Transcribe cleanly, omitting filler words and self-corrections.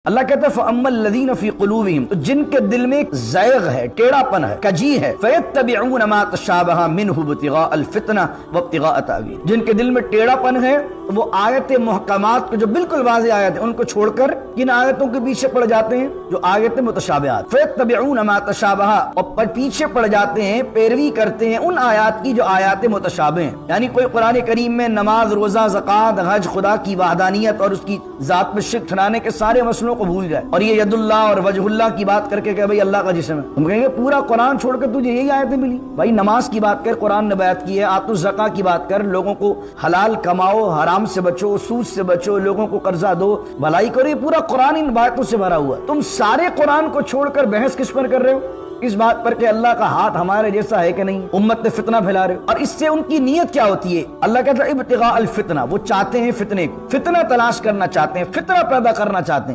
अल्लाह कहता है फ़अम्मल्लज़ीना फ़ी क़ुलूबिहिम, तो जिनके दिल में एक ज़ैग़ है, टेढ़ापन है, कजी है, फ़यत्तबिऊन मा तशाबहा मिन्हु इब्तिगाअल फ़ितना व इब्तिगाअ तावील, जिनके दिल में टेढ़ापन है तो वो आयतें मुहकमात को जो बिल्कुल वाज़ेह आयत है उनको छोड़कर किन आयतों के पीछे पड़ जाते हैं जो आयतें मुतशाबिहात, फ़यत्तबिऊन मा तशाबहा, और पीछे पड़ जाते हैं, पैरवी करते हैं उन आयात की जो आयातें मुतशाबिह हैं। यानी कोई कुरान करीम में नमाज, रोजा, ज़कात, हज, खुदा की वहदानियत और उसकी जात में शिर्क ठहराने के सारे मसलों को भूल जाए और ये यदुल्लाह और वजहुल्लाह की बात करके कहे भाई अल्लाह का जिस्म है, हम कहेंगे पूरा कुरान छोड़कर तुझे यही आयतें मिली। भाई नमाज की बात कर, कुरान ने बयात की है, आतुज़ ज़का की बात कर, लोगों को हलाल कमाओ, हराम से बचो, सूद से बचो, लोगों को कर्जा दो, भलाई करो, ये पूरा कुरान इन बातों से भरा हुआ। तुम सारे कुरान को छोड़कर बहस किस पर कर रहे हो? इस बात पर कि अल्लाह का हाथ हमारे जैसा है कि नहीं, उम्मत में फितना फैला रहे हो। और इससे उनकी नीयत क्या होती है? अल्लाह कहता है इब्तिगाअल फितना, वो चाहते हैं फितने को, फितना तलाश करना चाहते हैं, फितना पैदा करना चाहते हैं।